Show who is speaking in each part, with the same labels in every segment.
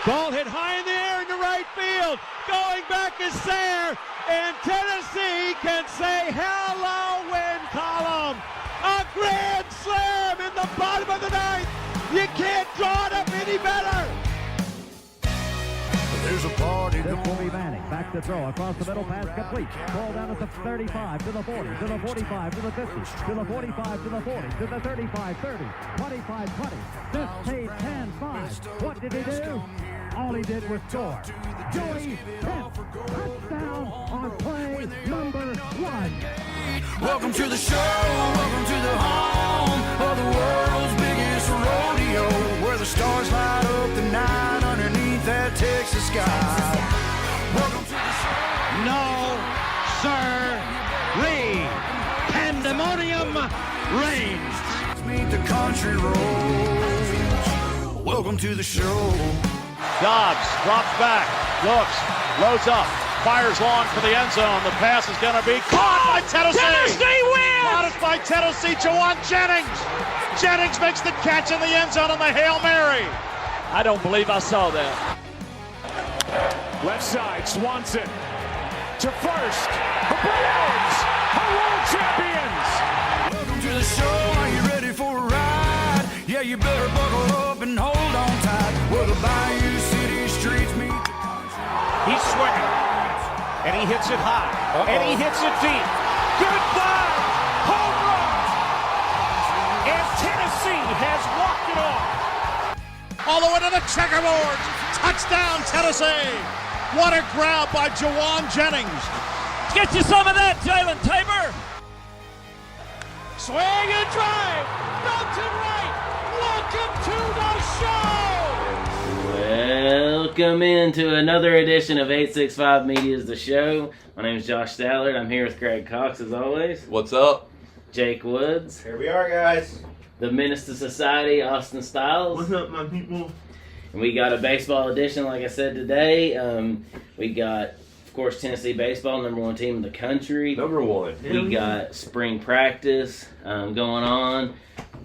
Speaker 1: Ball hit high in the air into right field. Going back is Sayre, and Tennessee can say hello, win column. A grand slam in the bottom of the ninth. You can't draw it up any better.
Speaker 2: There's a party
Speaker 3: This will be Vandy. Back to throw. Across the middle. Pass complete. Ball down at the 35, to the 40, to the 45, to the 50, to the 45, to the 40, to the 35, 30, 25, 20, 15, 10, 5. What did he do? All he did was score. Joey Pitt. Touchdown on play number 1.
Speaker 2: Welcome to the show, welcome to the home of the world's biggest rodeo, where the stars light up the night underneath that Texas sky. Welcome to the show.
Speaker 1: No, sir, pandemonium reigns.
Speaker 2: Meet the country roads. Welcome to the show.
Speaker 4: Dobbs drops back, looks, loads up, fires long for the end zone. The pass is going to be caught by Tennessee.
Speaker 1: Tennessee wins!
Speaker 4: Caught it by Tennessee. Jawan Jennings. Jennings makes the catch in the end zone on the Hail Mary.
Speaker 1: I don't believe I saw that.
Speaker 5: Left side, Swanson to first. The Braves are world champions.
Speaker 2: Welcome to the show. Are you ready for a ride? Yeah, you better buckle up and hold on tight. Well, the Bayou City streets meet the country.
Speaker 5: He's swinging, and he hits it high, and he hits it deep. Goodbye, home run, and Tennessee has walked it off.
Speaker 4: All the way to the checkerboard. Touchdown, Tennessee. What a grab by Jawan Jennings.
Speaker 1: Get you some of that, Jalen Tabor. Swing and drive. Belton right. Welcome to the show.
Speaker 6: Welcome into another edition of 865 Media's The Show. My name is Josh Stallard. I'm here with Greg Cox as always.
Speaker 7: What's up?
Speaker 6: Jake Woods.
Speaker 8: Here we are, guys.
Speaker 6: The Menace to Society, Austin Stiles.
Speaker 8: What's up, my people?
Speaker 6: And we got a baseball edition, like I said today. We got, of course, Tennessee baseball, number 1 team in the country.
Speaker 7: Number 1.
Speaker 6: We got spring practice going on.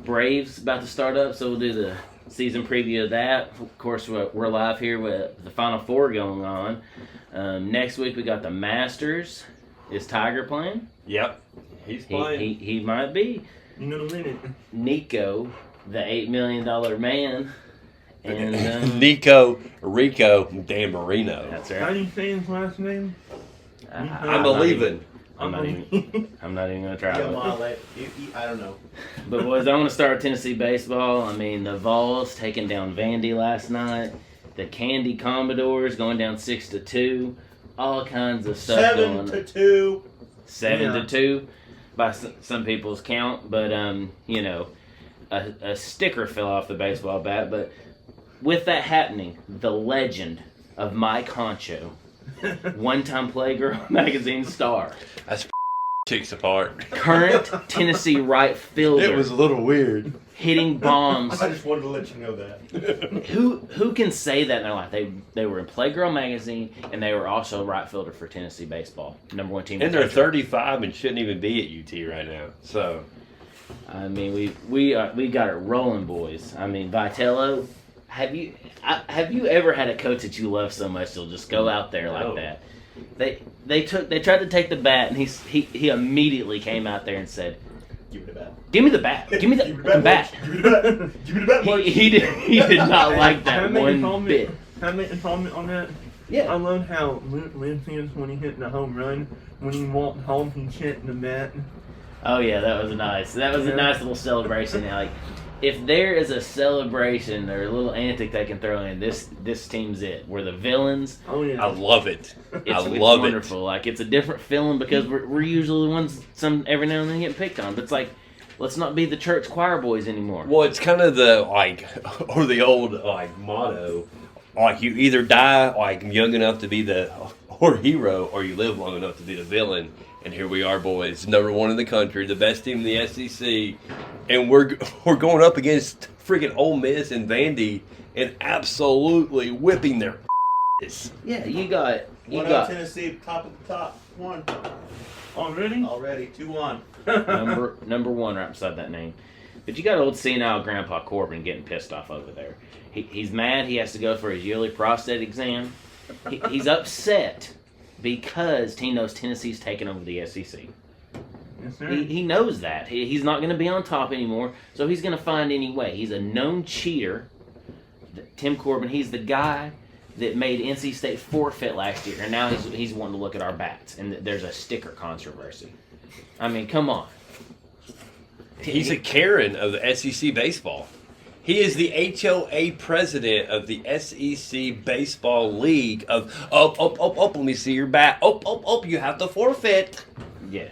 Speaker 6: Braves about to start up, so we'll do the season preview of that. Of course, we're live here with the Final Four going on. Next week we got the Masters. Is Tiger playing?
Speaker 7: Yep. He's playing.
Speaker 6: He might be.
Speaker 8: You know the minute.
Speaker 6: Nico, the $8 million man. And
Speaker 7: Nico Rico Dan Marino.
Speaker 6: That's
Speaker 8: How
Speaker 6: right.
Speaker 8: do you say his last name?
Speaker 7: I'm believing.
Speaker 6: I'm not even gonna try.
Speaker 8: Yeah,
Speaker 6: But,
Speaker 8: I don't know.
Speaker 6: but boys, I want to start with Tennessee baseball. I mean, the Vols taking down Vandy last night. The Candy Commodores going down 6-2. All kinds of stuff going on.
Speaker 8: 7-2.
Speaker 6: 7-2 by some people's count, but you know, a sticker fell off the baseball bat. But with that happening, the legend of Mike Honcho, one-time Playgirl magazine star,
Speaker 7: That's chicks apart.
Speaker 6: current Tennessee right fielder,
Speaker 7: It was a little weird.
Speaker 6: hitting bombs.
Speaker 8: I just wanted to let you know that.
Speaker 6: Who can say that in their life? They were in Playgirl magazine, and they were also right fielder for Tennessee baseball, number 1 team.
Speaker 7: And they're 35 and shouldn't even be at UT right now. So
Speaker 6: I mean, we got it rolling, boys. I mean, Vitello, have you ever had a coach that you love so much they'll just go out there like that? They tried to take the bat, and he immediately came out there and said,
Speaker 8: Give me the bat.
Speaker 6: "Give me the bat. Give me the fucking bat."
Speaker 8: Give me the bat. Give me the bat, Mark.
Speaker 6: He did not like that
Speaker 8: Can I make a
Speaker 6: one bit.
Speaker 8: Can I make a comment on that?
Speaker 6: Yeah.
Speaker 8: I love how Lynn Sims, when he hit the home run, when he walked home, he chanted the bat.
Speaker 6: Oh yeah, that was nice. That was a nice little celebration. Like, if there is a celebration or a little antic they can throw in, this team's it. We're the villains.
Speaker 8: Oh yeah.
Speaker 7: I love it.
Speaker 6: It's wonderful. Like, it's a different feeling because we're usually the ones every now and then get picked on. But it's like, let's not be the church choir boys anymore.
Speaker 7: Well, it's kind of the or the old motto. Like, you either die young enough to be the hero, or you live long enough to be the villain. And here we are, boys, number 1 in the country, the best team in the SEC, and we're going up against freaking Ole Miss and Vandy and absolutely whipping their ass.
Speaker 6: Yeah, you got
Speaker 8: Tennessee, top of the top. 1. Already? Already. 2-1.
Speaker 6: number 1 right beside that name. But you got old senile Grandpa Corbin getting pissed off over there. He's mad he has to go for his yearly prostate exam. He's upset because he knows Tennessee's taking over the SEC.
Speaker 8: Yes, sir.
Speaker 6: He knows that. He's not going to be on top anymore, so he's going to find any way. He's a known cheater. Tim Corbin, he's the guy that made NC State forfeit last year, and now he's wanting to look at our bats, and there's a sticker controversy. I mean, come on.
Speaker 7: He's a Karen of the SEC baseball. He is the HOA president of the SEC Baseball League of, let me see your bat. You have to forfeit.
Speaker 6: Yeah.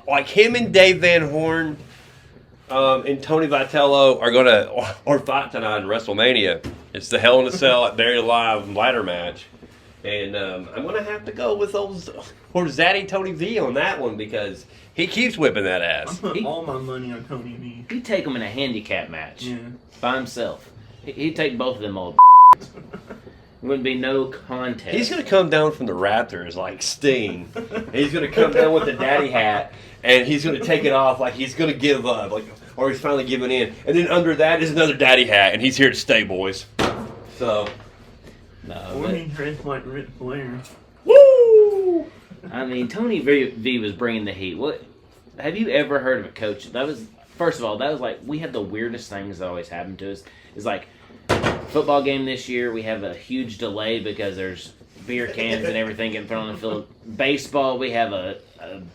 Speaker 7: Like him and Dave Van Horn and Tony Vitello are going to fight tonight in WrestleMania. It's the Hell in a Cell at Buried Alive ladder match. And I'm going to have to go with Zaddy Tony V on that one because he keeps whipping that
Speaker 8: I
Speaker 7: ass.
Speaker 8: put all my money on Tony V.
Speaker 6: He'd take him in a handicap match
Speaker 8: Yeah.
Speaker 6: by himself. He'd take both of them old Wouldn't be no contest.
Speaker 7: He's going to come down from the Raptors like Sting. He's going to come down with the daddy hat, and he's going to take it off like he's going to give up, or he's finally giving in. And then under that is another daddy hat, and he's here to stay, boys. So,
Speaker 8: Or he dressed like Ric Flair.
Speaker 7: woo!
Speaker 6: I mean, Tony V was bringing the heat. What? Have you ever heard of a coach? First of all, that was like, we had the weirdest things that always happened to us. It's like, football game this year, we have a huge delay because there's beer cans and everything getting thrown on the field. Baseball, we have a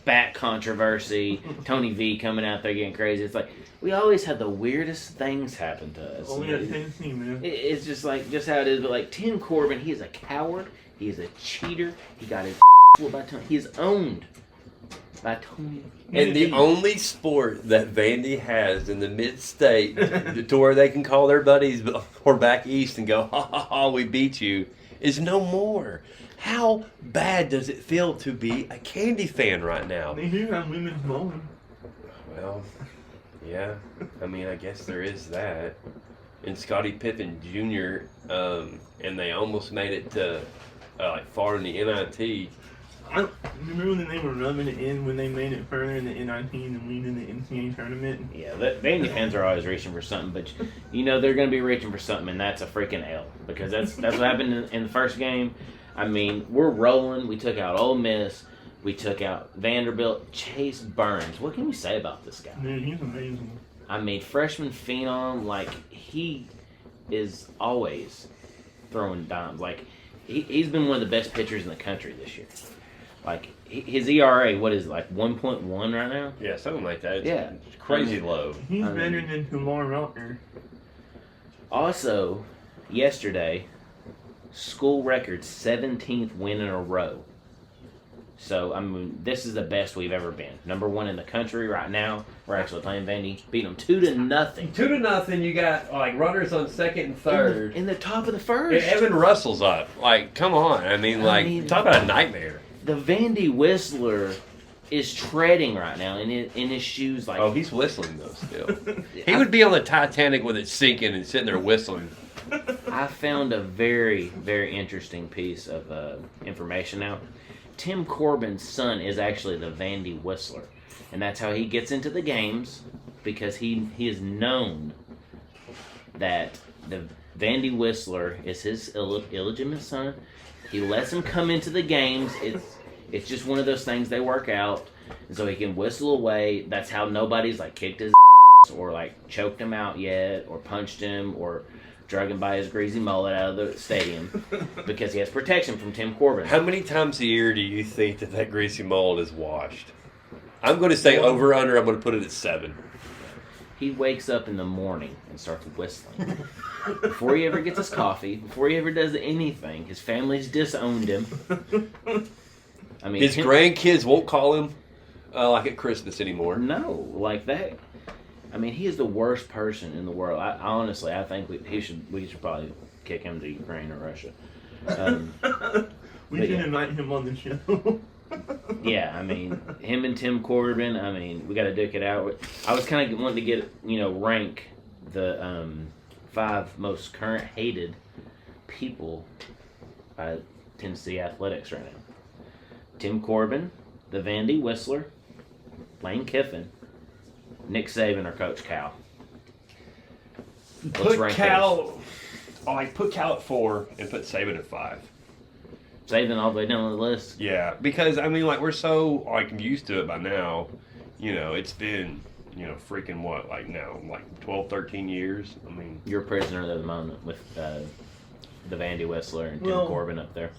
Speaker 6: bat controversy. Tony V coming out there getting crazy. It's like, we always have the weirdest things happen to us.
Speaker 8: Oh, yeah, Tennessee, man.
Speaker 6: It's just how it is. But like Tim Corbin, he is a coward. He is a cheater. He got his whooped by Tony. He is owned by Tony.
Speaker 7: And the only sport that Vandy has in the mid-state to where they can call their buddies or back east and go, ha, we beat you, is no more. How bad does it feel to be a Candy fan right now?
Speaker 8: They do have women's bowling.
Speaker 7: Well, yeah. I mean, I guess there is that. And Scottie Pippen Jr., and they almost made it to far in the NIT.
Speaker 8: I remember when they were rubbing it in when they made it further in the NIT and winning the NCAA tournament.
Speaker 6: Yeah, the Vandy fans are always reaching for something, but they're going to be reaching for something, and that's a freaking L because that's what happened in the first game. I mean, we're rolling. We took out Ole Miss. We took out Vanderbilt. Chase Burns. What can you say about this guy?
Speaker 8: Man, he's amazing.
Speaker 6: I mean, freshman phenom. Like, he is always throwing dimes. Like, he's been one of the best pitchers in the country this year. Like, his ERA, what is it, like 1.1 right now?
Speaker 7: Yeah, something like that.
Speaker 6: Yeah.
Speaker 7: It's crazy low.
Speaker 8: He's better than Kumar Rocker.
Speaker 6: Also, yesterday, school record 17th win in a row. So, I mean, this is the best we've ever been. Number one in the country right now. We're actually playing Vandy. Beating them 2-0.
Speaker 7: 2-0. You got runners on second and third.
Speaker 6: In the top of the first.
Speaker 7: Yeah, Evan Russell's up. Like, come on. I mean, talk about a nightmare.
Speaker 6: The Vandy Whistler is treading right now in his shoes. Like,
Speaker 7: oh, he's whistling though still. He would be on the Titanic with it sinking and sitting there whistling.
Speaker 6: I found a very, very interesting piece of information now. Tim Corbin's son is actually the Vandy Whistler, and that's how he gets into the games because he is known that the Vandy Whistler is his illegitimate son. He lets him come into the games. It's just one of those things they work out, and so he can whistle away. That's how nobody's like kicked his ass or like choked him out yet, or punched him, or drug him by his greasy mullet out of the stadium because he has protection from Tim Corbin.
Speaker 7: How many times a year do you think that greasy mullet is washed? I'm going to say over under. I'm going to put it at 7.
Speaker 6: He wakes up in the morning and starts whistling. Before he ever gets his coffee, before he ever does anything, his family's disowned him. I mean,
Speaker 7: his grandkids won't call him like at Christmas anymore.
Speaker 6: No, like that. I mean, he is the worst person in the world. Honestly, I think we should probably kick him to Ukraine or Russia.
Speaker 8: We should invite him on the show.
Speaker 6: Yeah, I mean, him and Tim Corbin. I mean, we got to duke it out. I was kind of wanting to get rank the 5 most current hated people by Tennessee athletics right now. Tim Corbin, the Vandy Whistler, Lane Kiffin, Nick Saban or Coach Cal?
Speaker 7: Put
Speaker 6: rank
Speaker 7: Cal, put Cal at 4 and put Saban at 5.
Speaker 6: Saban all the way down the list.
Speaker 7: Yeah, because I mean, like we're so used to it by now. You know, it's been freaking what now 12, 13 years. I mean,
Speaker 6: You're a prisoner at the moment with the Vandy Whistler and Tim Corbin up there.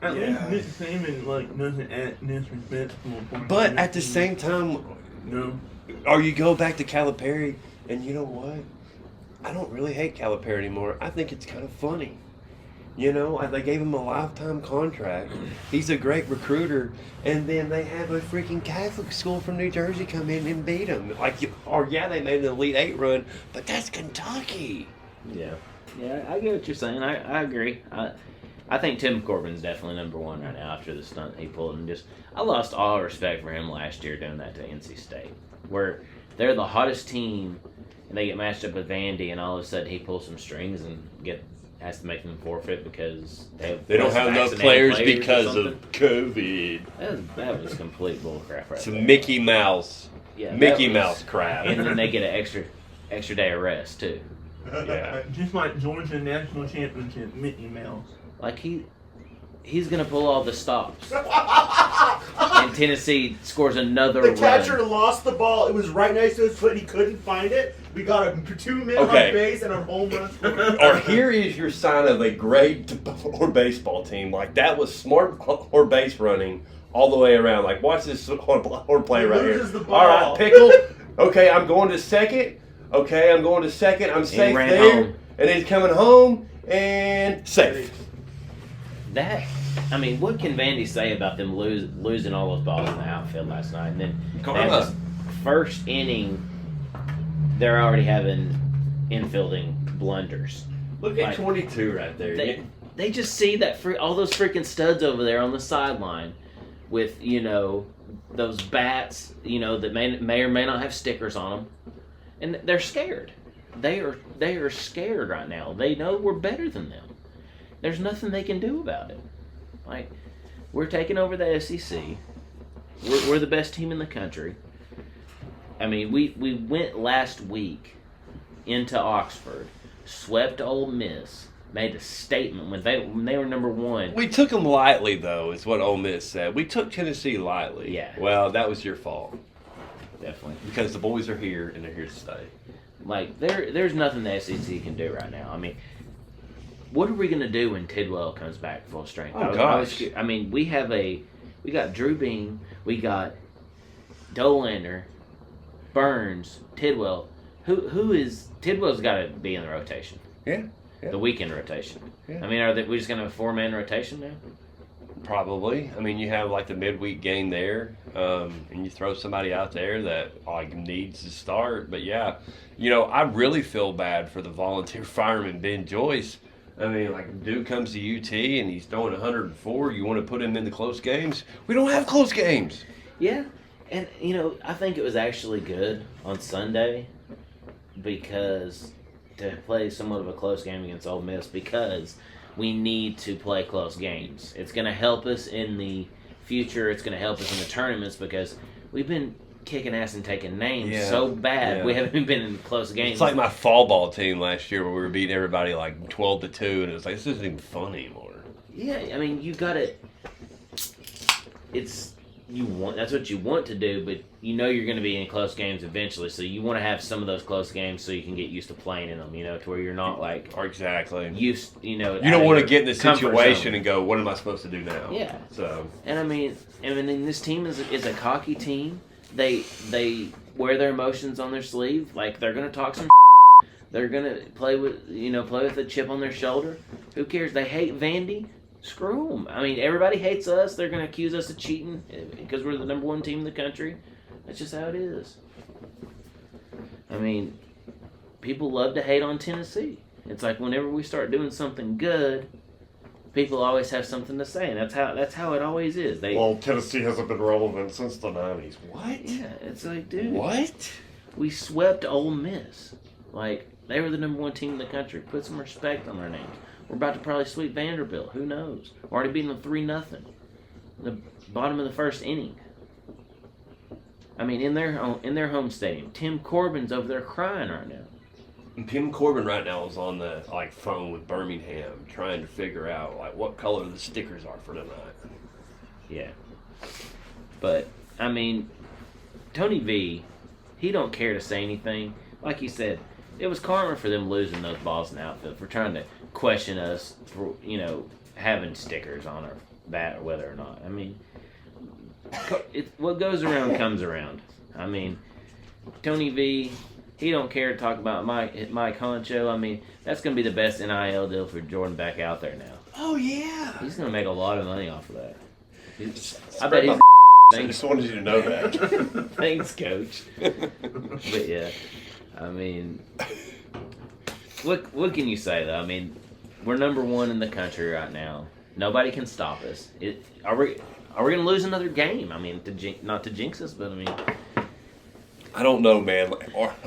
Speaker 8: At least Nick Saban doesn't act disrespectful.
Speaker 7: But at the same time,
Speaker 8: no.
Speaker 7: Or you go back to Calipari, and you know what? I don't really hate Calipari anymore. I think it's kind of funny. You know, they gave him a lifetime contract. He's a great recruiter, and then they have a freaking Catholic school from New Jersey come in and beat him. They made an Elite 8 run, but that's Kentucky.
Speaker 6: Yeah, I get what you're saying. I agree. I think Tim Corbin's definitely number 1 right now after the stunt he pulled, and I lost all respect for him last year doing that to NC State, where they're the hottest team, and they get matched up with Vandy, and all of a sudden he pulls some strings and has to make them forfeit because they
Speaker 7: don't have enough players because of COVID.
Speaker 6: That was complete bullcrap right
Speaker 7: It's
Speaker 6: there.
Speaker 7: Mickey Mouse.
Speaker 6: Yeah,
Speaker 7: Mickey Mouse crap.
Speaker 6: And then they get an extra day of rest too.
Speaker 7: Yeah.
Speaker 8: Just like Georgia National Championship, Mickey Mouse.
Speaker 6: Like he's gonna pull all the stops. And Tennessee scores another run.
Speaker 9: The catcher lost the ball. It was right next to his foot and he couldn't find it. We got a 2 men on base and a home run score.
Speaker 7: Or here is your sign of a great or baseball team. That was smart or base running all the way around. Watch this or play right here.
Speaker 9: The ball.
Speaker 7: All right, Pickle. Okay, I'm going to second. Okay, I'm going to second. I'm safe there.
Speaker 6: Home.
Speaker 7: And he's coming home and safe.
Speaker 6: What can Vandy say about them losing all those balls in the outfield last night? And then
Speaker 7: Karma.
Speaker 6: First inning, they're already having infielding blunders.
Speaker 7: Look at 22 right there.
Speaker 6: They just see that all those freaking studs over there on the sideline with those bats that may or may not have stickers on them, and they're scared. They are scared right now. They know we're better than them. There's nothing they can do about it. We're taking over the SEC. We're the best team in the country. I mean, we went last week into Oxford, swept Ole Miss, made a statement when they were number 1.
Speaker 7: We took them lightly, though, is what Ole Miss said. We took Tennessee lightly.
Speaker 6: Yeah.
Speaker 7: Well, that was your fault.
Speaker 6: Definitely.
Speaker 7: Because the boys are here, and they're here to stay.
Speaker 6: There's nothing the SEC can do right now. I mean, what are we going to do when Tidwell comes back full strength?
Speaker 7: Oh, gosh.
Speaker 6: We got Drew Beam, we got Dolander, Burns, Tidwell. Tidwell's got to be in the rotation.
Speaker 7: Yeah.
Speaker 6: The weekend rotation.
Speaker 7: Yeah.
Speaker 6: I mean, are we just going to have a 4-man rotation now?
Speaker 7: Probably. I mean, you have the midweek game there, and you throw somebody out there that needs to start. But yeah, I really feel bad for the volunteer fireman Ben Joyce. I mean, dude comes to UT and he's throwing 104. You want to put him in the close games? We don't have close games.
Speaker 6: Yeah, and I think it was actually good on Sunday because to play somewhat of a close game against Ole Miss because we need to play close games. It's going to help us in the future. It's going to help us in the tournaments because we've been kicking ass and taking names so bad. We haven't been in close games.
Speaker 7: It's like my fall ball team last year where we were beating everybody 12-2, and it was this isn't even fun anymore.
Speaker 6: Yeah, I mean, you got to. That's what you want to do, but you're going to be in close games eventually, so you want to have some of those close games so you can get used to playing in them, to where you're not
Speaker 7: exactly
Speaker 6: used,
Speaker 7: you don't want to get in the situation and go, what am I supposed to do now?
Speaker 6: Yeah.
Speaker 7: So.
Speaker 6: And I mean, this team is a cocky team. They wear their emotions on their sleeve. They're going to talk some. They're going to play with a chip on their shoulder. Who cares? They hate Vandy. Screw them. I mean, everybody hates us. They're going to accuse us of cheating because we're the number 1 team in the country. That's just how it is. I mean, people love to hate on Tennessee. It's whenever we start doing something good, people always have something to say, and that's how it always is.
Speaker 7: Tennessee hasn't been relevant since the 90s. What?
Speaker 6: Yeah, it's dude.
Speaker 7: What?
Speaker 6: We swept Ole Miss. They were the number 1 team in the country. Put some respect on their names. We're about to probably sweep Vanderbilt. Who knows? We're already beating them 3-0. The bottom of the first inning. I mean, in their home stadium. Tim Corbin's over there crying right now.
Speaker 7: Tim Corbin right now is on the phone with Birmingham trying to figure out what color the stickers are for tonight.
Speaker 6: Yeah. But I mean, Tony V, he don't care to say anything. Like you said, it was karma for them losing those balls in the outfield, for trying to question us for, having stickers on our bat or whether or not. I mean, what goes around comes around. I mean, Tony V, he don't care to talk about Mike Honcho. I mean, that's going to be the best NIL deal for Jordan back out there now.
Speaker 9: Oh, yeah.
Speaker 6: He's going to make a lot of money off of that. I bet he's...
Speaker 7: I just wanted you to know that.
Speaker 6: Thanks, Coach. But yeah, I mean, what can you say though? I mean, we're number one in the country right now. Nobody can stop us. Are we going to lose another game? I mean, not to jinx us, but I mean,
Speaker 7: I don't know, man.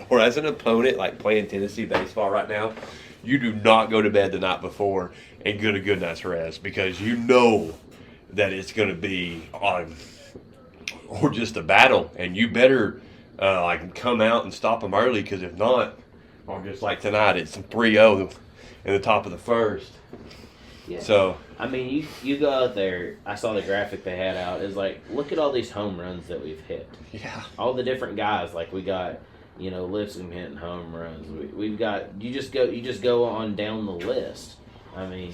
Speaker 7: Or as an opponent, playing Tennessee baseball right now, you do not go to bed the night before and get a good night's rest because you know that it's going to be on. Or just a battle, and you better come out and stop them early, because if not, or just like tonight, it's 3-0 in the top of the first.
Speaker 6: Yeah.
Speaker 7: So
Speaker 6: I mean, you go out there. I saw the graphic they had out. It's look at all these home runs that we've hit.
Speaker 7: Yeah.
Speaker 6: All the different guys. We got Lipscomb hitting home runs. We've got you just go on down the list. I mean,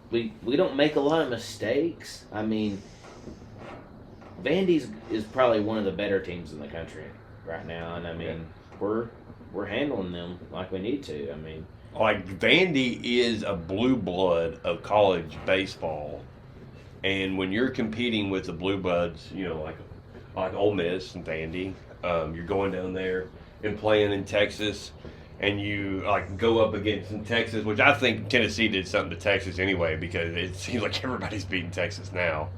Speaker 6: we don't make a lot of mistakes. I mean, Vandy's is probably one of the better teams in the country right now, and I mean, we're handling them like we need to. I mean,
Speaker 7: Vandy is a blue blood of college baseball, and when you're competing with the blue bloods, like Ole Miss and Vandy, you're going down there and playing in Texas, and you go up against in Texas, which I think Tennessee did something to Texas anyway, because it seems like everybody's beating Texas now.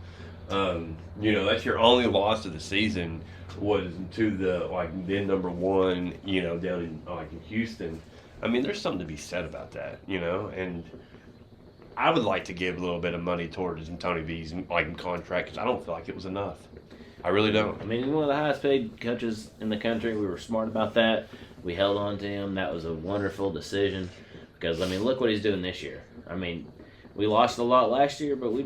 Speaker 7: That's your only loss of the season was to the then number one, down in Houston. I mean, there's something to be said about that, and I would like to give a little bit of money towards Tony V's contract, because I don't feel like it was enough. I really don't.
Speaker 6: I mean, he's one of the highest paid coaches in the country. We were smart about that. We held on to him. That was a wonderful decision, because I mean, look what he's doing this year. I mean, we lost a lot last year, but we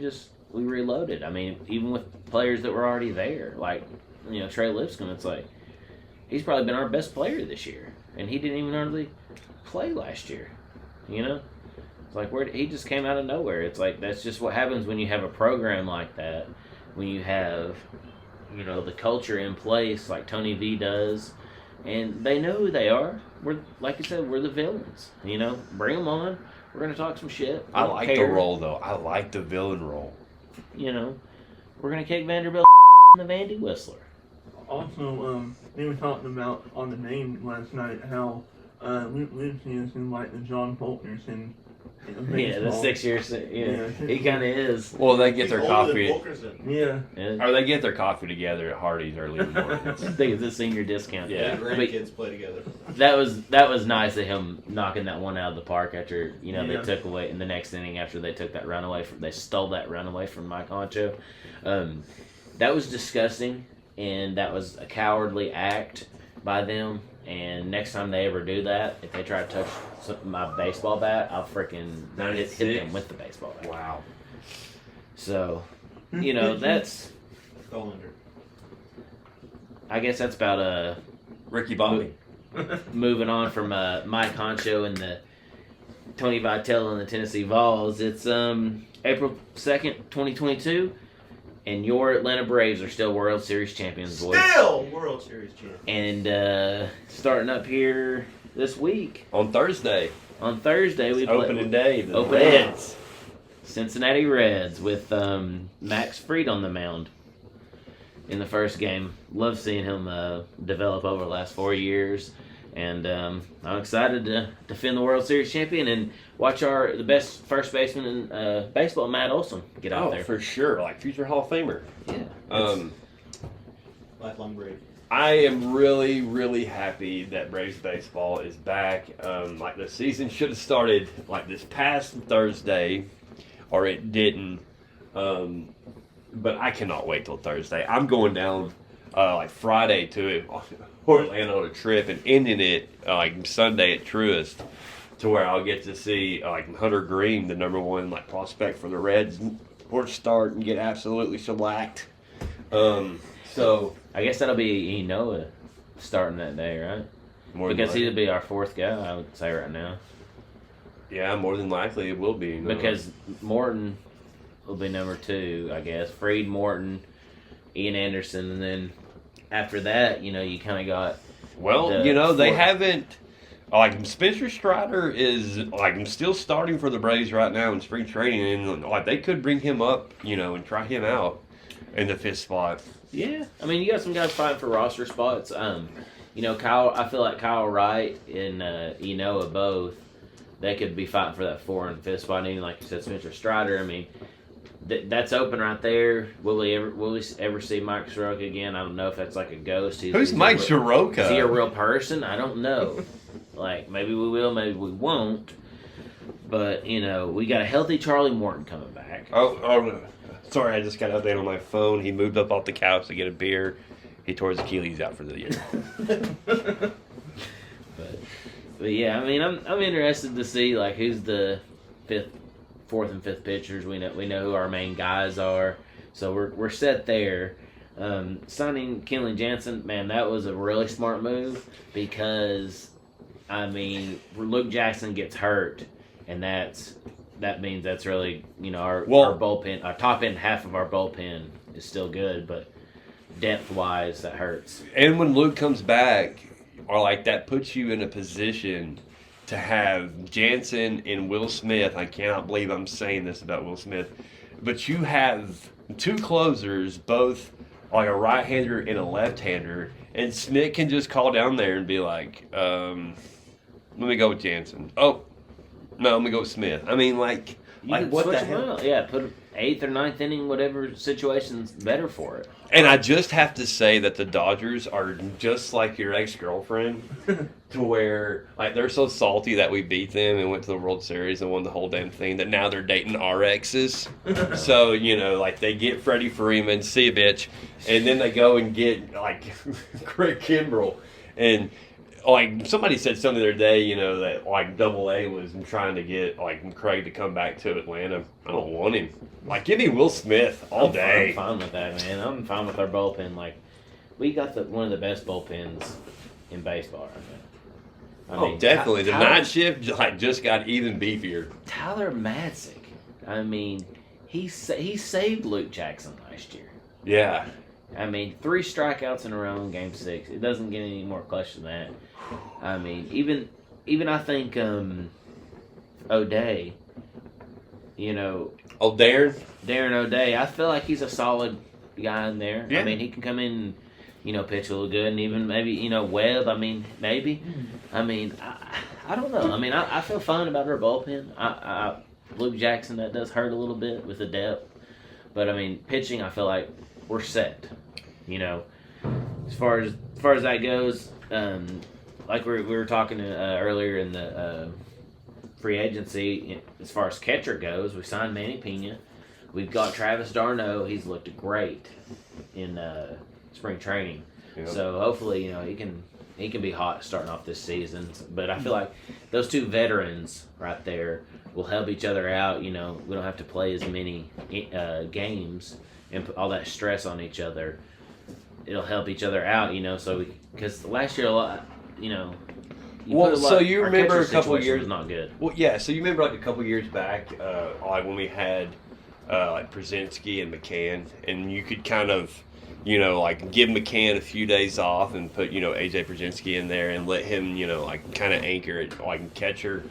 Speaker 6: reloaded. I mean, even with players that were already there, Trey Lipscomb, it's he's probably been our best player this year, and he didn't even hardly play last year. It's he just came out of nowhere. It's that's just what happens when you have a program like that, when you have, the culture in place like Tony V does, and they know who they are. We're, like I said, we're the villains. Bring them on. We're going to talk some shit.
Speaker 7: I like the role, though. I like the villain role.
Speaker 6: We're going to kick Vanderbilt in the Vandy Whistler.
Speaker 8: Also, they were talking about on the name last night how Lucy is in the John Fulkerson.
Speaker 6: Yeah, the 6 years. Yeah, he kind of is.
Speaker 7: Well, they get their coffee.
Speaker 8: Yeah.
Speaker 7: Or they get their coffee together at Hardee's early in the morning.
Speaker 6: I think it's a senior discount.
Speaker 7: Yeah.
Speaker 9: Grandkids play together.
Speaker 6: That was nice of him knocking that one out of the park after they took away in the next inning after they took that run away they stole that run away from Mike Honcho. That was disgusting, and that was a cowardly act by them. And next time they ever do that, if they try to touch my baseball bat, I'll freaking hit them with the baseball bat.
Speaker 7: Wow.
Speaker 6: So, that's... I guess that's about
Speaker 7: Ricky Bobby.
Speaker 6: Moving on from Mike Honcho and the Tony Vitello and the Tennessee Vols. It's April 2nd, 2022. And your Atlanta Braves are still World Series champions, boys.
Speaker 9: Still World Series champions.
Speaker 6: And starting up here this week.
Speaker 7: On Thursday.
Speaker 6: We play
Speaker 7: opening day. The Reds.
Speaker 6: Cincinnati Reds with Max Fried on the mound in the first game. Love seeing him develop over the last 4 years. And I'm excited to defend the World Series champion and watch the best first baseman in baseball, Matt Olson, get out there.
Speaker 7: Oh, for sure. Future Hall of Famer.
Speaker 6: Yeah.
Speaker 9: Lifelong Brave.
Speaker 7: I am really, really happy that Braves baseball is back. The season should have started this past Thursday, or it didn't. But I cannot wait till Thursday. I'm going down like Friday to Atlanta on a trip and ending it like Sunday at Truist, to where I'll get to see like Hunter Green, the number one like prospect for the Reds, or start and get absolutely shellacked. So
Speaker 6: I guess that'll be Enoa starting that day, right? Because he'll be our fourth guy, I would say right now.
Speaker 7: Yeah, more than likely it will be.
Speaker 6: Because Morton will be number 2, I guess. Freed, Morton, Ian Anderson, and then after that, you kind of got.
Speaker 7: Well, they haven't. Like Spencer Strider is like still starting for the Braves right now in spring training, and like they could bring him up, and try him out in the 5th spot.
Speaker 6: Yeah, I mean you got some guys fighting for roster spots. Kyle. I feel like Kyle Wright and Enoa both. They could be fighting for that 4th and 5th spot. And even like you said, Spencer Strider. I mean, that's open right there. Will we ever see Mike Soroka again? I don't know if that's like a ghost.
Speaker 7: Who's Mike Soroka?
Speaker 6: Is he a real person? I don't know. Like maybe we will, maybe we won't. But we got a healthy Charlie Morton coming back.
Speaker 7: Oh, sorry, I just got an update on my phone. He moved up off the couch to get a beer. He tore his Achilles out for the year.
Speaker 6: But yeah, I mean, I'm interested to see like who's the 4th and 5th pitchers. We know who our main guys are, so we're set there. Signing Kenley Jansen, man, that was a really smart move because, I mean, Luke Jackson gets hurt, and that means that's really our bullpen, our top end half of our bullpen is still good, but depth wise that hurts.
Speaker 7: And when Luke comes back, or like that puts you in a position to have Jansen and Will Smith. I cannot believe I'm saying this about Will Smith, but you have 2 closers, both like a right-hander and a left-hander, and Smith can just call down there and be like, let me go with Jansen. Oh, no, let me go with Smith. I mean, like what the hell?
Speaker 6: Yeah, put 8th or 9th inning, whatever situation's better for it.
Speaker 7: And I just have to say that the Dodgers are just like your ex-girlfriend, to where like they're so salty that we beat them and went to the World Series and won the whole damn thing that now they're dating our exes. So, like they get Freddie Freeman, see a bitch, and then they go and get like Craig Kimbrell. And like somebody said something the other day, that like Double-A was trying to get like Craig to come back to Atlanta. I don't want him. Like, give me Will Smith all day.
Speaker 6: I'm fine with that, man. I'm fine with our bullpen. Like, we got one of the best bullpens in baseball right now. I mean,
Speaker 7: definitely. The night shift just got even beefier.
Speaker 6: Tyler Madsick. I mean, he saved Luke Jackson last year.
Speaker 7: Yeah.
Speaker 6: I mean, 3 strikeouts in a row in Game 6. It doesn't get any more clutch than that. I mean, even I think O'Day, Darren O'Day, I feel like he's a solid guy in there.
Speaker 7: Yeah.
Speaker 6: I mean, he can come in and, pitch a little good, and even maybe, Webb, I mean, maybe. I mean, I don't know. I mean, I feel fine about our bullpen. Luke Jackson, that does hurt a little bit with the depth. But, I mean, pitching, I feel like we're set. As far as that goes, like we were talking earlier in the free agency, as far as catcher goes, we signed Manny Pena. We've got Travis d'Arnaud. He's looked great in spring training. Yep. So hopefully, he can be hot starting off this season. But I feel like those 2 veterans right there will help each other out. We don't have to play as many games and put all that stress on each other. It'll help each other out, so because last year a lot,
Speaker 7: so you remember a couple of years
Speaker 6: was not good.
Speaker 7: Well, yeah. So you remember like a couple of years back, like when we had like Brzezinski and McCann, and you could kind of, like give McCann a few days off and put AJ Brzezinski in there and let him like kind of anchor it like catcher.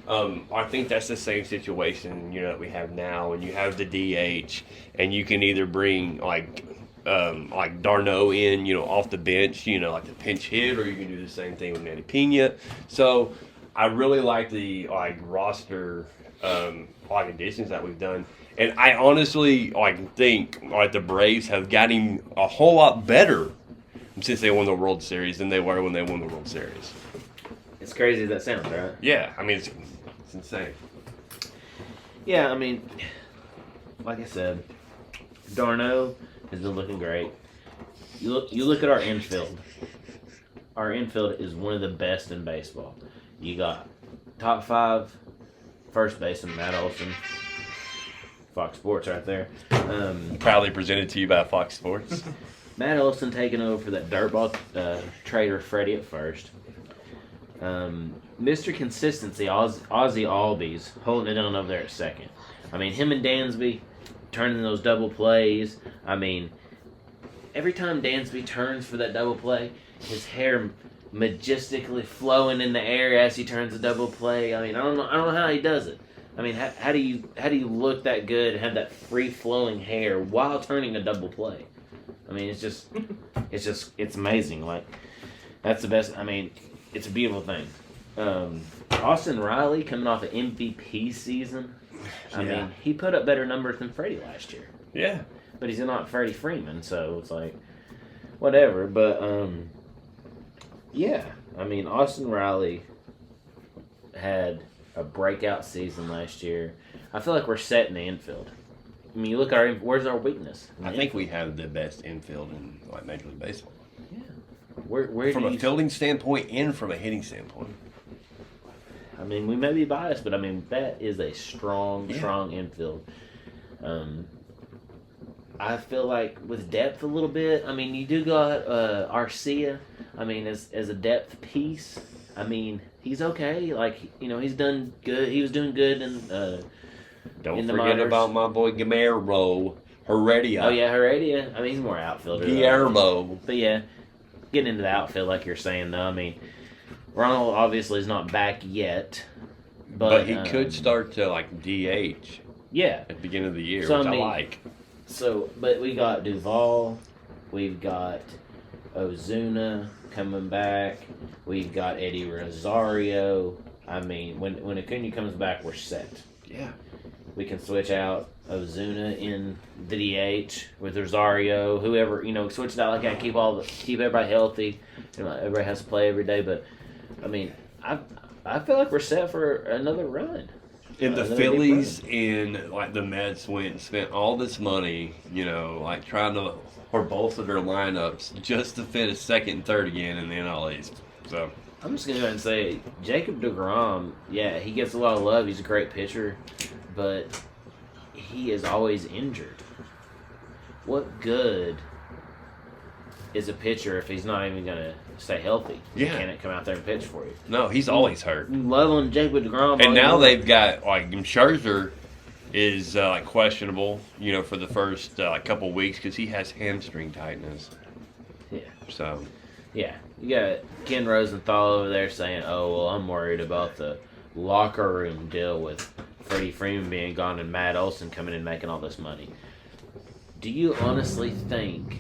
Speaker 7: I think that's the same situation that we have now, and you have the DH, and you can either bring like d'Arnaud in, off the bench, like the pinch hit, or you can do the same thing with Manny Pena. So I really like the roster additions that we've done, and I honestly think the Braves have gotten a whole lot better since they won the World Series than they were when they won the World Series.
Speaker 6: It's crazy as that sounds, right?
Speaker 7: Yeah, I mean it's insane.
Speaker 6: Yeah, I mean, like I said, d'Arnaud has been looking great. You look at our infield. Our infield is one of the best in baseball. You got top 5 first baseman Matt Olson. Fox Sports right there.
Speaker 7: Proudly presented to you by Fox Sports.
Speaker 6: Matt Olson taking over for that dirtball trader Freddie at first. Mr. Consistency, Ozzy Albies, holding it down over there at second. I mean, him and Dansby turning those double plays. I mean, every time Dansby turns for that double play, his hair majestically flowing in the air as he turns a double play. I mean, I don't know how he does it. I mean, how do you look that good and have that free flowing hair while turning a double play? I mean, it's amazing. Like, that's the best. I mean, it's a beautiful thing. Austin Riley coming off an MVP season. I mean, he put up better numbers than Freddie last year.
Speaker 7: Yeah.
Speaker 6: But he's not Freddie Freeman, so it's like, whatever. But, yeah. I mean, Austin Riley had a breakout season last year. I feel like we're set in the infield. I mean, you look at where's our weakness?
Speaker 7: I think we have the best infield in like Major League Baseball.
Speaker 6: Yeah. Where
Speaker 7: from a fielding standpoint and from a hitting standpoint.
Speaker 6: I mean, we may be biased, but I mean that is a strong infield. I feel like with depth a little bit. I mean, you do got Arcia. I mean, as a depth piece. I mean, he's okay. Like, you know, he's done good. He was doing good in
Speaker 7: Don't forget about my boy Guillermo Heredia.
Speaker 6: Oh yeah, Heredia. I mean, he's more outfielder.
Speaker 7: Guillermo.
Speaker 6: But yeah, getting into the outfield like you're saying though. I mean, Ronald obviously is not back yet, but
Speaker 7: he could start to like DH.
Speaker 6: Yeah,
Speaker 7: at the beginning of the year,
Speaker 6: so,
Speaker 7: which
Speaker 6: I mean,
Speaker 7: I like.
Speaker 6: So, but we got Duvall, we've got Ozuna coming back, we've got Eddie Rosario. I mean, when Acuna comes back, we're set.
Speaker 7: Yeah.
Speaker 6: We can switch out Ozuna in the DH with Rosario, whoever, you know, switch it out like that, keep everybody healthy. You know, everybody has to play every day, but I mean, I feel like we're set for another run.
Speaker 7: And the Phillies and like the Mets went and spent all this money, you know, like trying to bolster their lineups just to finish second and third again in the NL East. So
Speaker 6: I'm just gonna go ahead and say Jacob deGrom, yeah, he gets a lot of love. He's a great pitcher, but he is always injured. What good is a pitcher if he's not even gonna stay healthy?
Speaker 7: Yeah.
Speaker 6: He can't come out there and pitch for you.
Speaker 7: No, he's always hurt.
Speaker 6: Let alone Jacob deGrom.
Speaker 7: And now they've got like Scherzer is like questionable, you know, for the first couple weeks because he has hamstring tightness.
Speaker 6: Yeah.
Speaker 7: So.
Speaker 6: Yeah, you got Ken Rosenthal over there saying, "Oh well, I'm worried about the locker room deal with Freddie Freeman being gone and Matt Olson coming in making all this money." Do you honestly think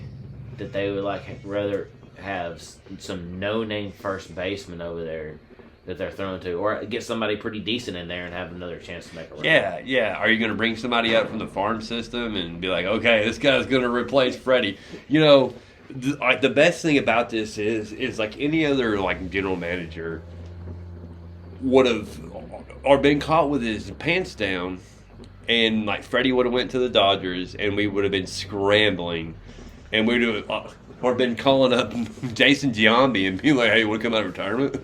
Speaker 6: that they would rather have some no-name first baseman over there that they're throwing to, or get somebody pretty decent in there and have another chance to make a run?
Speaker 7: Yeah. Are you going to bring somebody up from the farm system and be like, okay, this guy's going to replace Freddie? You know, the best thing about this is like any other like general manager would have or been caught with his pants down, and like Freddie would have went to the Dodgers, and we would have been scrambling, and we'd have or been calling up Jason Giambi and being like, "Hey, you want to come out of retirement?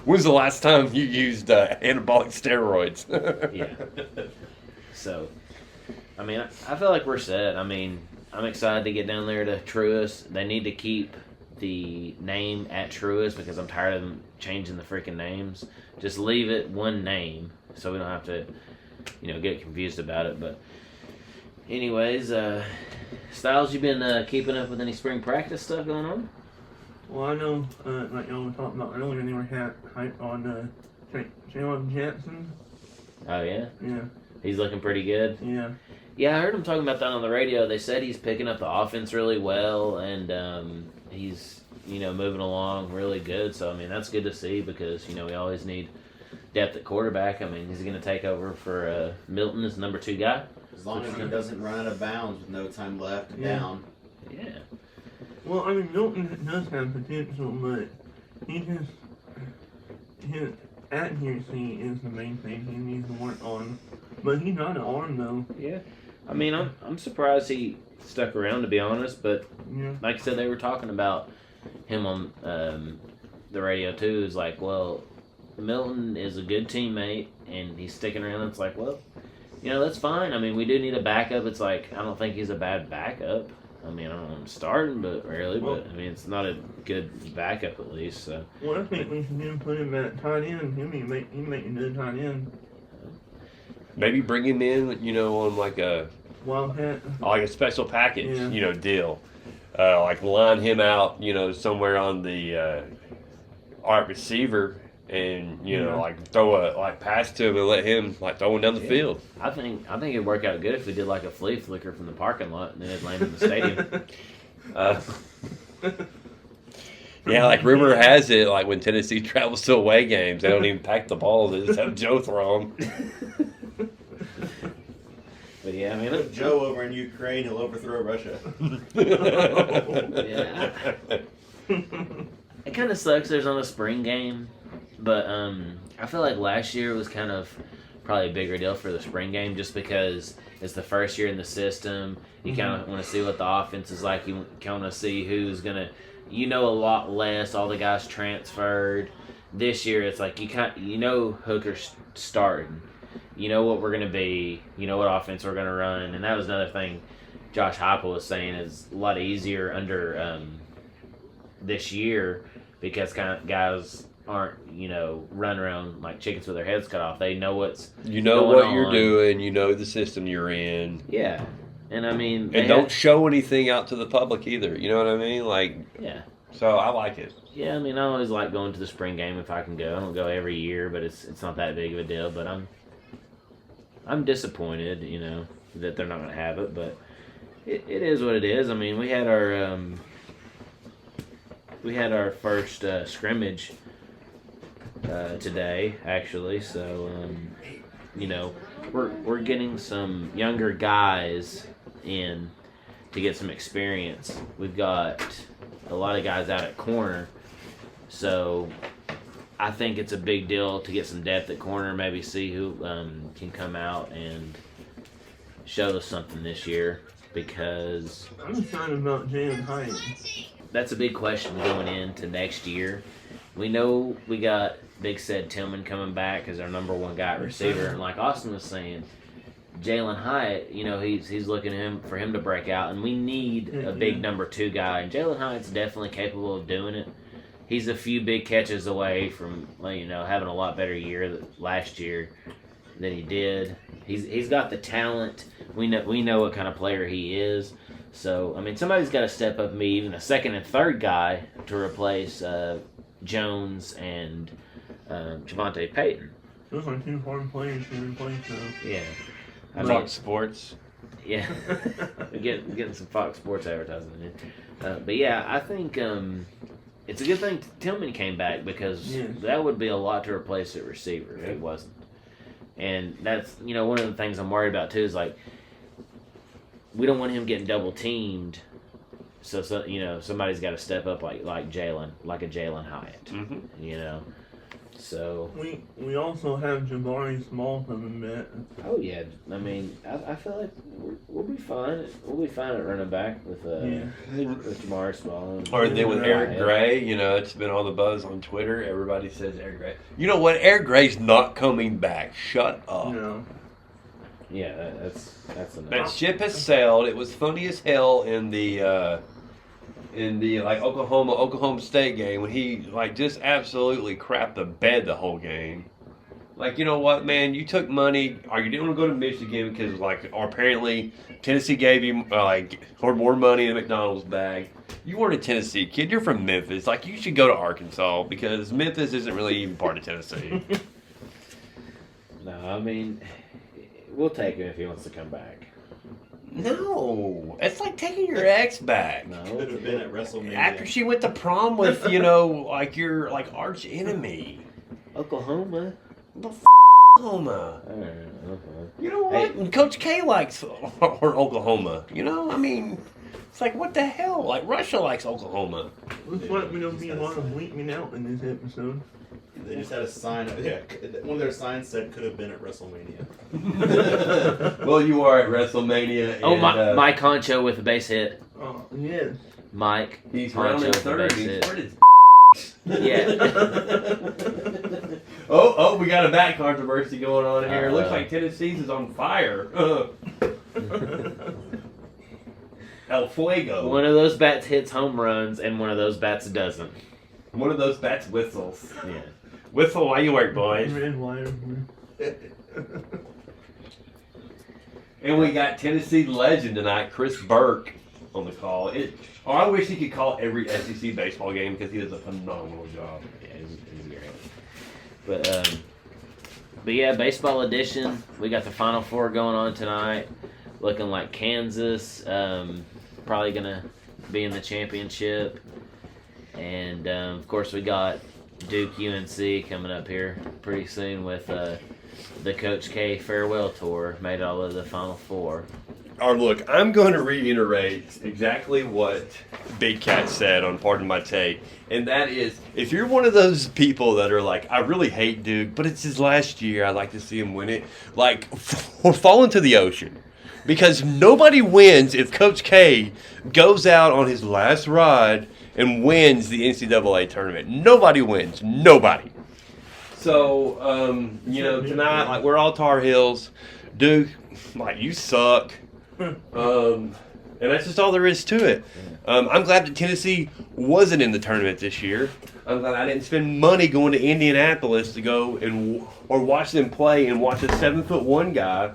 Speaker 7: When's the last time you used anabolic steroids?"
Speaker 6: Yeah. So, I mean, I feel like we're set. I mean, I'm excited to get down there to Truist. They need to keep the name at Truist because I'm tired of them changing the freaking names. Just leave it one name so we don't have to, you know, get confused about it. But anyways, Styles, you been keeping up with any spring practice stuff going on?
Speaker 8: Well, I know, like y'all were talking about earlier, they were hyped on Jalen Jansen.
Speaker 6: Oh, yeah?
Speaker 8: Yeah.
Speaker 6: He's looking pretty good?
Speaker 8: Yeah.
Speaker 6: Yeah, I heard him talking about that on the radio. They said he's picking up the offense really well, and he's, you know, moving along really good. So, I mean, that's good to see because, you know, we always need depth at quarterback. I mean, he's going to take over for Milton as number 2 guy.
Speaker 10: As long as he doesn't run out of bounds with no time left down.
Speaker 6: Yeah.
Speaker 8: Well, I mean, Milton does have potential, but his accuracy is the main thing he needs to work on. But he's got an arm, though.
Speaker 6: Yeah. I mean, I'm surprised he stuck around, to be honest. But like I said, they were talking about him on the radio too. Is like, well, Milton is a good teammate, and he's sticking around. It's like, well, that's fine. I mean, we do need a backup. It's like, I don't think he's a bad backup. I mean, I don't want him starting, but I mean, it's not a good backup at least. So.
Speaker 8: Well, I think we should put him at tight end. He make a good tight end.
Speaker 7: Maybe bring him in, on like a
Speaker 8: Wildcat,
Speaker 7: like a special package, deal. Like line him out, somewhere on the art receiver, and like throw a pass to him and let him like throw him down the field.
Speaker 6: I think it'd work out good if we did like a flea flicker from the parking lot and then it'd land in the stadium.
Speaker 7: Yeah, like rumor has it, like when Tennessee travels to away games, they don't even pack the ball; they just have Joe throw them.
Speaker 6: But yeah, I mean,
Speaker 10: put Joe over in Ukraine, he'll overthrow Russia.
Speaker 6: Yeah. It kind of sucks there's not a spring game, but I feel like last year was kind of probably a bigger deal for the spring game just because it's the first year in the system. You kind of want to see what the offense is like. You kind of see who's going to, a lot less. All the guys transferred. This year it's like Hooker's starting. You know what we're going to be. You know what offense we're going to run. And that was another thing Josh Heupel was saying is a lot easier under this year because kind of guys aren't, running around like chickens with their heads cut off. They know what's going on.
Speaker 7: You're doing. You know the system you're in.
Speaker 6: Yeah. And I mean...
Speaker 7: And don't show anything out to the public either. You know what I mean? Like...
Speaker 6: Yeah.
Speaker 7: So I like it.
Speaker 6: Yeah, I mean, I always like going to the spring game if I can go. I don't go every year, but it's not that big of a deal. But I'm disappointed, that they're not going to have it. But it is what it is. I mean, we had our first scrimmage today, actually. So, we're getting some younger guys in to get some experience. We've got a lot of guys out at corner, so I think it's a big deal to get some depth at corner, maybe see who can come out and show us something this year, because
Speaker 8: I'm excited about Jalen Hyatt.
Speaker 6: That's a big question going into next year. We know we got Big Said Tillman coming back as our number one guy at receiver, and like Austin was saying, Jalen Hyatt, he's looking for him to break out, and we need a big number 2 guy, and Jalen Hyatt's definitely capable of doing it. He's a few big catches away from, having a lot better year last year than he did. He's got the talent. We know what kind of player he is. So, I mean, somebody's got to step up and be even a second and third guy to replace Jones and Javonte Payton.
Speaker 8: Those are 2 foreign players to replace them.
Speaker 6: Yeah.
Speaker 7: Fox Sports.
Speaker 6: Yeah. getting some Fox Sports advertising in. But yeah, I think it's a good thing Tillman came back because that would be a lot to replace at receiver if he wasn't. And that's, one of the things I'm worried about too is like, we don't want him getting double teamed. So somebody's got to step up like Jalen, like a Jalen Hyatt. Mm-hmm. So
Speaker 8: we also have Jabari Small coming back.
Speaker 6: Oh yeah, I mean I feel like we'll be fine. We'll be fine at running back with Jabari Small.
Speaker 7: Or then with Eric Gray, it's been all the buzz on Twitter. Everybody says Eric Gray. You know what? Eric Gray's not coming back. Shut up.
Speaker 8: No.
Speaker 6: Yeah, that's enough.
Speaker 7: That ship has sailed. It was funny as hell in the Oklahoma State game when he just absolutely crapped the bed the whole game. Like, you know what, man? You took money, or you didn't want to go to Michigan because or apparently Tennessee gave you or more money in a McDonald's bag. You weren't a Tennessee kid. You're from Memphis. Like, you should go to Arkansas because Memphis isn't really even part of Tennessee.
Speaker 6: No, I mean, we'll take him if he wants to come back.
Speaker 7: No, it's like taking your ex back.
Speaker 10: No, could have been at WrestleMania
Speaker 7: after she went to prom with your arch enemy.
Speaker 6: Oklahoma.
Speaker 7: Oklahoma. You know what? Hey. Coach K likes Oklahoma. I mean, it's like what the hell? Like Russia likes Oklahoma.
Speaker 8: Looks like we're gonna be a lot of bleeping out in this episode.
Speaker 9: They just had a sign. Yeah, one of their signs said could have been at WrestleMania.
Speaker 7: Well, you are at WrestleMania.
Speaker 6: Oh,
Speaker 7: and,
Speaker 6: Mike Honcho with a base hit.
Speaker 8: Oh, yeah.
Speaker 6: Mike.
Speaker 7: He's
Speaker 6: Honcho
Speaker 7: rounding
Speaker 6: with a
Speaker 7: third.
Speaker 6: base
Speaker 7: He's
Speaker 6: hit.
Speaker 7: hurt his
Speaker 6: Yeah.
Speaker 7: Oh, we got a bat controversy going on here. It looks like Tennessee's is on fire. El Fuego.
Speaker 6: One of those bats hits home runs, and one of those bats doesn't.
Speaker 7: One of those bats whistles.
Speaker 6: Yeah.
Speaker 7: Whistle while you work, boys.
Speaker 8: Red wire.
Speaker 7: And we got Tennessee legend tonight, Chris Burke, on the call. I wish he could call every SEC baseball game because he does a phenomenal job.
Speaker 6: Yeah, he's great. But yeah, baseball edition. We got the Final Four going on tonight. Looking like Kansas probably gonna be in the championship, and of course we got Duke UNC coming up here pretty soon with the Coach K farewell tour. Made all of the Final Four.
Speaker 7: Or look, I'm going to reiterate exactly what Big Cat said on Pardon My Take, and that is, if you're one of those people that are like, I really hate Duke, but it's his last year, I'd like to see him win it, like, fall into the ocean. Because nobody wins if Coach K goes out on his last ride and wins the NCAA tournament. Nobody wins. Nobody. So, tonight, like, we're all Tar Heels. Duke, like, you suck. And that's just all there is to it. I'm glad that Tennessee wasn't in the tournament this year. I'm glad I didn't spend money going to Indianapolis to go or watch them play and watch a 7'1" guy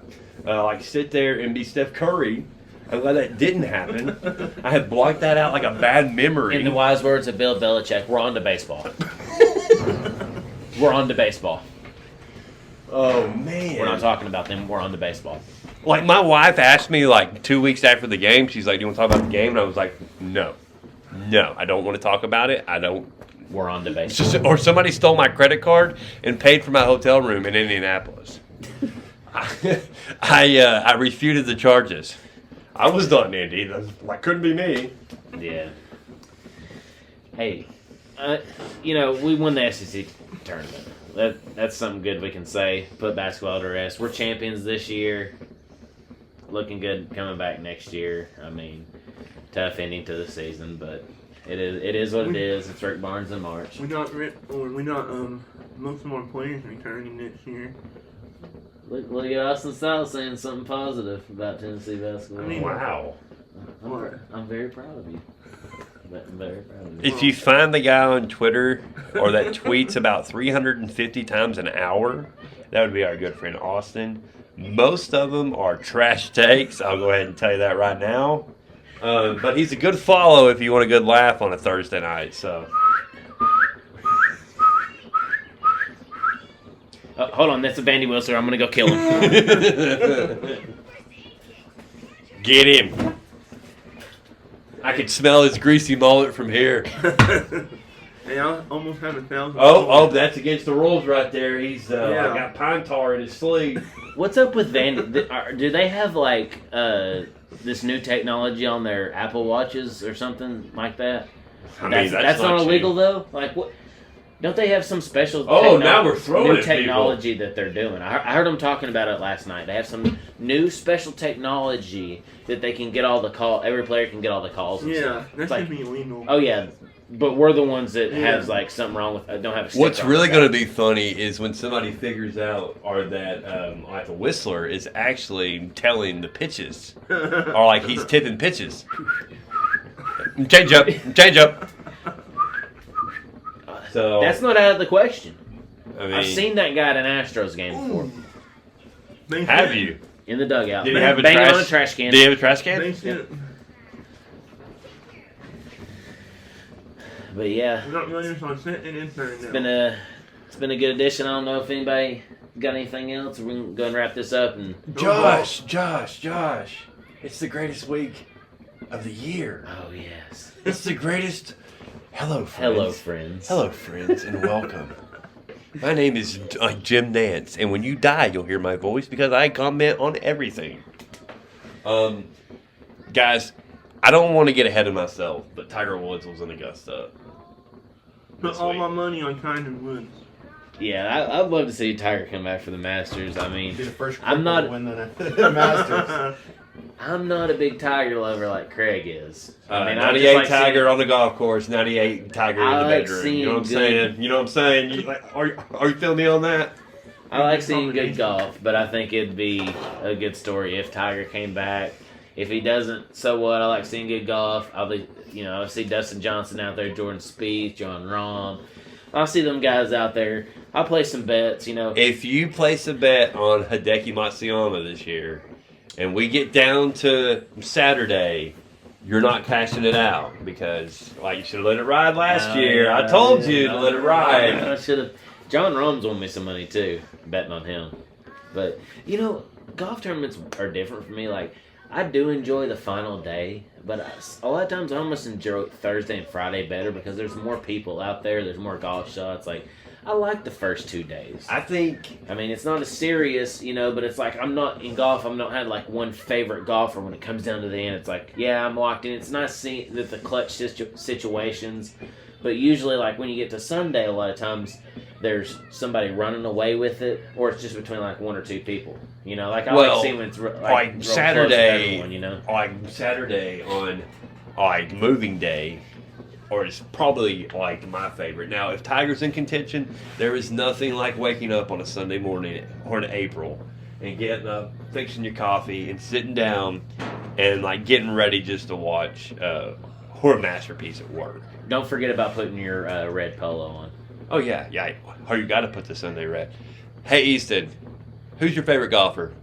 Speaker 7: sit there and be Steph Curry. I'm glad that didn't happen. I had blocked that out like a bad memory.
Speaker 6: In the wise words of Bill Belichick, we're on to baseball. We're on to baseball.
Speaker 7: Oh, man.
Speaker 6: We're not talking about them. We're on to baseball.
Speaker 7: Like, my wife asked me, like, 2 weeks after the game, she's like, do you want to talk about the game? And I was like, no, I don't want to talk about it. I don't.
Speaker 6: We're on to baseball.
Speaker 7: Or somebody stole my credit card and paid for my hotel room in Indianapolis. I refuted the charges. I was done, Andy. That couldn't be me.
Speaker 6: Yeah. Hey, we won the SEC tournament. That's something good we can say. Put basketball to rest. We're champions this year. Looking good coming back next year. I mean, tough ending to the season, but it is what it is. It's Rick Barnes in March.
Speaker 8: We got most of our players returning next year.
Speaker 6: Look at Austin Styles saying something positive about Tennessee basketball.
Speaker 8: I mean,
Speaker 7: wow.
Speaker 6: I'm very proud of you. I'm very proud of you.
Speaker 7: If you find the guy on Twitter or that tweets about 350 times an hour, that would be our good friend Austin. Most of them are trash takes. I'll go ahead and tell you that right now. But he's a good follow if you want a good laugh on a Thursday night. So.
Speaker 6: Hold on, that's a Vandy Wilson. I'm going to go kill him.
Speaker 7: Get him. I could smell his greasy mullet from here.
Speaker 8: Hey, I almost have 1,000.
Speaker 7: Oh, that's against the rules right there. He's got pine tar in his sleeve.
Speaker 6: What's up with Vandy? Do they have this new technology on their Apple Watches or something like that? That's not illegal though. Like what? Don't they have some special?
Speaker 7: Now we're throwing
Speaker 6: new technology people that they're doing. I heard them talking about it last night. They have some new special technology that they can get all the call. Every player can get all the calls. And stuff.
Speaker 8: That should be illegal.
Speaker 6: Oh yeah. But we're the ones that has something wrong with don't have a sticker.
Speaker 7: What's really going to be funny is when somebody figures out that the whistler is actually telling the pitches, or he's tipping pitches. Change up. So
Speaker 6: that's not out of the question.
Speaker 7: I mean,
Speaker 6: I've seen that guy at an Astros game before.
Speaker 7: Have you?
Speaker 6: In the dugout.
Speaker 7: Did he have a
Speaker 6: trash can?
Speaker 7: Did he have a trash can?
Speaker 6: Yeah. But yeah, it's been a good edition. I don't know if anybody got anything else. We're gonna go and wrap this up. And
Speaker 7: Josh, it's the greatest week of the year.
Speaker 6: Oh yes,
Speaker 7: it's the greatest. Hello, friends.
Speaker 6: Hello,
Speaker 7: friends, and welcome. My name is Jim Nance, and when you die, you'll hear my voice because I comment on everything. Guys, I don't want to get ahead of myself, but Tiger Woods was in Augusta.
Speaker 8: Put all my money on Tiger Woods.
Speaker 6: Yeah, I'd love to see Tiger come back for the Masters. I mean,
Speaker 10: Be the first
Speaker 6: I'm not
Speaker 10: to win the Masters.
Speaker 6: I'm not a big Tiger lover like Craig is. I mean,
Speaker 7: 98 Tiger on the golf course, 98 Tiger in the bedroom. You know what I'm saying? You know what I'm saying? Are you feeling me on that?
Speaker 6: I like seeing good golf, but I think it'd be a good story if Tiger came back. If he doesn't, so what? I like seeing good golf. I'll see Dustin Johnson out there, Jordan Spieth, John Rahm. I'll see them guys out there. I'll play some bets,
Speaker 7: If you place a bet on Hideki Matsuyama this year, and we get down to Saturday, you're not cashing it out because, you should have let it ride last year. I told you to let it ride.
Speaker 6: I should have. John Rahm's won me some money too, betting on him. But golf tournaments are different for me. Like, I do enjoy the final day, but a lot of times I almost enjoy Thursday and Friday better because there's more people out there. There's more golf shots. Like, I like the first 2 days.
Speaker 7: I mean,
Speaker 6: it's not as serious, but it's like I'm not in golf. I'm not had like one favorite golfer when it comes down to the end. It's like, yeah, I'm locked in. It's nice seeing that the clutch situations, but usually like when you get to Sunday, a lot of times there's somebody running away with it, or it's just between like 1 or 2 people. I like seeing when it's like
Speaker 7: Saturday,
Speaker 6: everyone,
Speaker 7: like Saturday on like moving day. Or it's probably like my favorite. Now, if Tiger's in contention, there is nothing like waking up on a Sunday morning or in April and getting up, fixing your coffee, and sitting down and like getting ready just to watch a masterpiece at work.
Speaker 6: Don't forget about putting your red polo on.
Speaker 7: Oh yeah. Oh, you got to put the Sunday red. Hey Easton, who's your favorite golfer?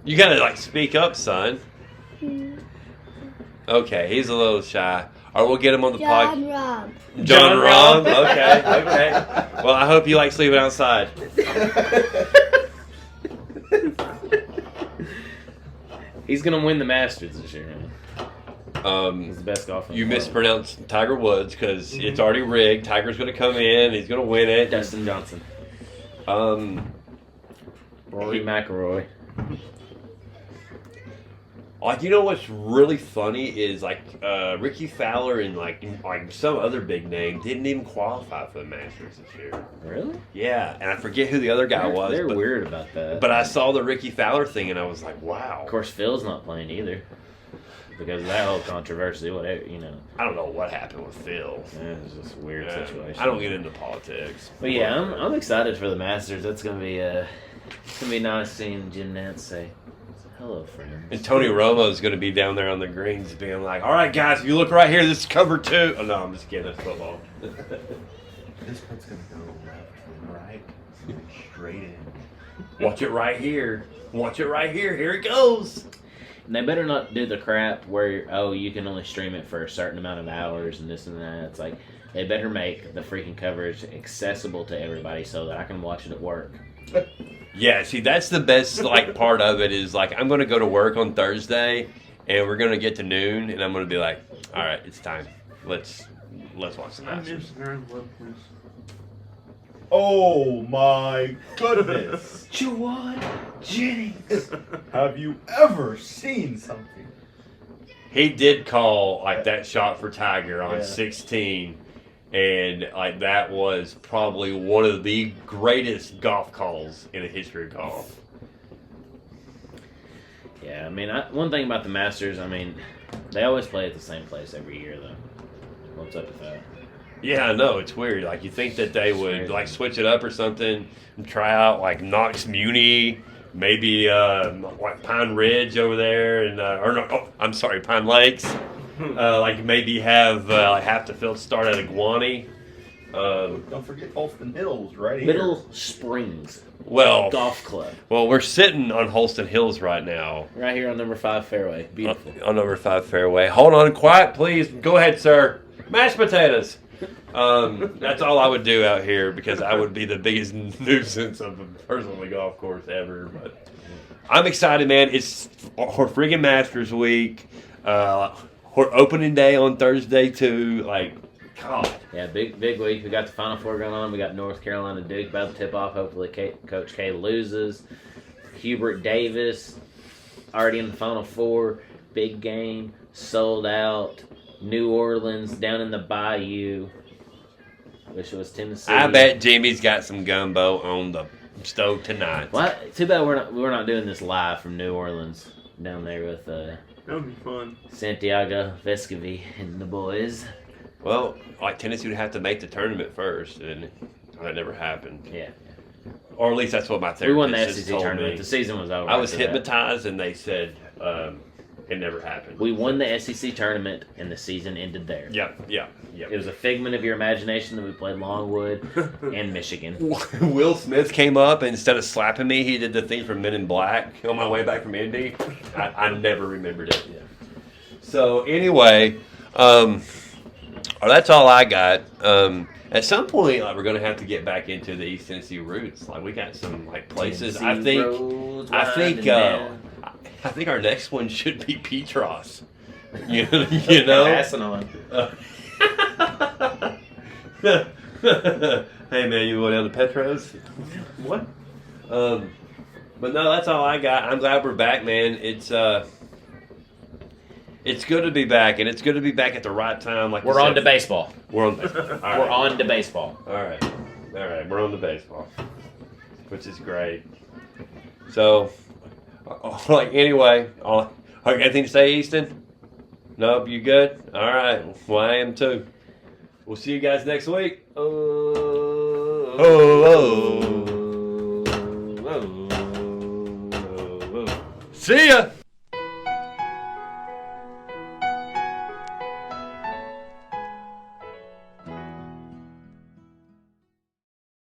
Speaker 7: You gotta speak up, son. Okay, he's a little shy. Or we'll get him on the podcast. John Rahm. Okay. Well, I hope you like sleeping outside.
Speaker 6: He's gonna win the Masters this year, man. He's the best golfer.
Speaker 7: You mispronounced Tiger Woods because it's already rigged. Tiger's gonna come in. He's gonna win it.
Speaker 6: Dustin Johnson. Rory McIlroy.
Speaker 7: You know what's really funny is Ricky Fowler and like some other big name didn't even qualify for the Masters this year.
Speaker 6: Really?
Speaker 7: Yeah, and I forget who the other guy was.
Speaker 6: They're weird about that.
Speaker 7: But I saw the Ricky Fowler thing and I was like, wow.
Speaker 6: Of course, Phil's not playing either because of that whole controversy. Whatever,
Speaker 7: I don't know what happened with Phil.
Speaker 6: Yeah, it's just a weird situation.
Speaker 7: I don't get into politics.
Speaker 6: But yeah, I'm excited for the Masters. That's gonna be nice seeing Jim Nantz say, "Hello, friends."
Speaker 7: And Tony Romo's going to be down there on the greens being like, all right, guys, if you look right here, this is cover 2. Oh, no, I'm just kidding. That's football.
Speaker 10: This one's going to go left and right, straight in.
Speaker 7: Watch it right here. Watch it right here. Here it goes.
Speaker 6: And they better not do the crap where, you can only stream it for a certain amount of hours and this and that. It's like, they better make the freaking coverage accessible to everybody so that I can watch it at work.
Speaker 7: Yeah, see, that's the best part of it is I'm going to go to work on Thursday and we're going to get to noon and I'm going to be like, all right, it's time. Let's watch the Masters.
Speaker 9: Oh my goodness.
Speaker 6: Juwan Jennings.
Speaker 9: Have you ever seen something?
Speaker 7: He did call that shot for Tiger on 16. And that was probably one of the greatest golf calls in the history of golf.
Speaker 6: Yeah, one thing about the Masters, they always play at the same place every year, though. What's up with that?
Speaker 7: Yeah, I know. It's weird. You think that they would, switch it up or something and try out, Knox Muni, maybe, Pine Ridge over there, and, Pine Lakes. Maybe have half the field start at Iguani.
Speaker 9: Don't forget Holston Hills, right here.
Speaker 6: Middle Springs.
Speaker 7: Well,
Speaker 6: golf club.
Speaker 7: Well, we're sitting on Holston Hills right now.
Speaker 6: Right here on number 5 fairway. Beautiful.
Speaker 7: On number 5 fairway. Hold on, quiet, please. Go ahead, sir. Mashed potatoes. That's all I would do out here because I would be the biggest nuisance of a personal golf course ever. But I'm excited, man. It's our friggin' Masters week. Or opening day on Thursday too, God.
Speaker 6: Yeah, big week. We got the Final Four going on. We got North Carolina Duke about to tip off. Hopefully, Coach K loses. Hubert Davis already in the Final Four. Big game. sold out. New Orleans down in the Bayou. Wish it was Tennessee.
Speaker 7: I bet Jimmy's got some gumbo on the stove tonight.
Speaker 6: What? Too bad we're not doing this live from New Orleans down there with
Speaker 8: That would be fun.
Speaker 6: Santiago Vescovi and the boys.
Speaker 7: Well, like Tennessee would have to make the tournament first, and that never happened.
Speaker 6: Yeah.
Speaker 7: Or at least that's what my therapist
Speaker 6: We won the
Speaker 7: just
Speaker 6: SEC
Speaker 7: told
Speaker 6: tournament.
Speaker 7: me.
Speaker 6: The season was over.
Speaker 7: I was
Speaker 6: after that.
Speaker 7: hypnotized, and they said it never happened.
Speaker 6: We won the SEC tournament, and the season ended there.
Speaker 7: Yep.
Speaker 6: It was a figment of your imagination that we played Longwood and Michigan.
Speaker 7: Will Smith came up, and instead of slapping me, he did the thing from Men in Black on my way back from Indy. I never remembered it. Yeah. So anyway, that's all I got. At some point, like, we're gonna have to get back into the East Tennessee roots. Like, we got some like places. I think our next one should be Petros. You know.
Speaker 6: Passing on.
Speaker 7: Hey man, you going down to Petros?
Speaker 6: What?
Speaker 7: But no, that's all I got. I'm glad we're back, man. It's good to be back, and it's good to be back at the right time. Like
Speaker 6: We're on to baseball.
Speaker 7: We're on baseball. All right.
Speaker 6: We're on to baseball.
Speaker 7: All right. We're on to baseball, which is great. So, anyway, anything to say, Easton? Nope, you good? All right. Well, I am too. We'll see you guys next week. See ya.